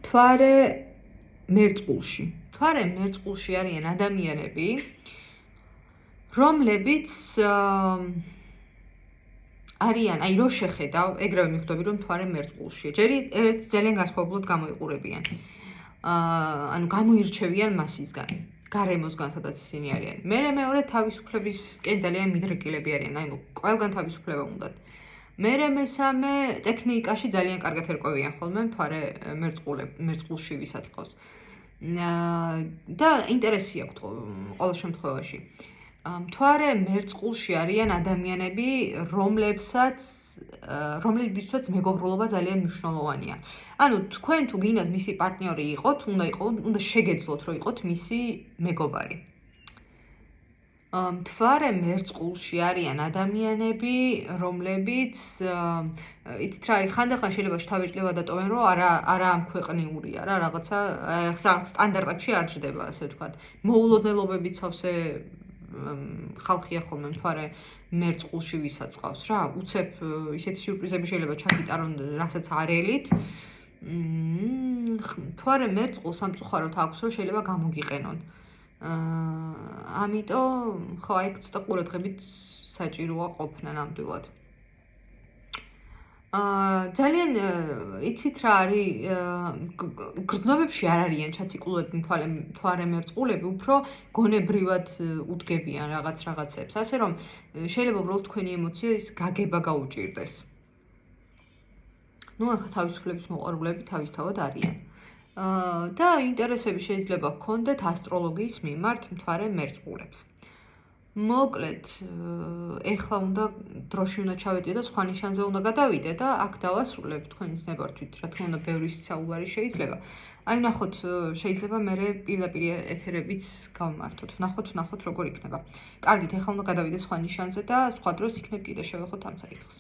მთვარე მერწყულში. მთვარე მერწყულში არიან ადამიანები, რომლებიც არიან, აი რო შეხედავ, ეგრევე მიხვდები, რომ მთვარე მერწყულში. ჯერ ერთ ძალიან განსხვავებულად გამოიყურებიან. ანუ გამოირჩევიან მასისგან, გარემოსგან, სადაც ისინი არიან. მეორე თავისუფლებისკენ ძალიან მიდრეკილები არიან, ანუ ყველგან თავისუფლება უნდათ. მესამე ტექნიკაში ძალიან კარგად ერკვევიან ხოლმე მთვარე მერწყულში ვისაც ყავს. და ინტერესი აქვთ ყოველ შემთხვევაში. მთვარე მერწყულში არიან ადამიანები, რომლებიცაც მეგობრულობა ძალიან მნიშვნელოვანია. ანუ თქვენ თუ გინდათ მისი პარტნიორი იყოთ, უნდა შეგეძლოთ, რომ იყოთ მისი მეგობარი. მთვარე მერწყულში არიან ადამიანები, რომლებიც იცით რა არის, ხანდახან შეიძლება შთაბეჭდება დატოვენ, რომ არა ამქვეყნიურია რა, რაღაცა სტანდარტებში არ ჯდება, ასე ვთქვათ. მოულოდნელობებით სავსე ხალხია ხოლმე მთვარე მერწყულში ვისაც ყავს რა, უცებ ისეთი სიურპრიზები შეიძლება ჩაგიტარონ, რასაც არ ელით. მთვარე მერწყულს სამწუხაროდ აქვს, რომ შეიძლება გამოგიყენონ. ამიტომ ხო აი ცოტა ყურადღებით საჭიროა ყოფნა ნამდვილად. ძალიან იცით რა არის, გრძნობებში არ არიან ჩაციკლულები მთვარე მერწყულები, უფრო გონებრივად უდგებიან რაღაცებს, ასე რომ შეიძლება უბრალოდ თქვენი ემოცია ის გაგება გაუჭირდეს. ნუ ახლა თავისუფლების მოყვარულები თავისთავად არიან. და ინტერესები შეიძლება გქონდეთ ასტროლოგიის მიმართ მთვარე მერწყულებს. მოკლედ, ეხლა დროში უნდა ჩავედიო და სხვა ნიშანზე უნდა გადავიდე და აქ დავასრულებ თქვენი ცნებართვით, რა თქმა უნდა, ბევრი საუბარი შეიძლება. აი ვნახოთ, შეიძლება მე პირდაპირ ეთერებით გავმართოთ. ვნახოთ როგორ იქნება. კარგით, ეხლა უნდა გადავიდე სხვა ნიშანზე და სხვა დროს იქნებ კიდე შევეხოთ ამ საკითხს.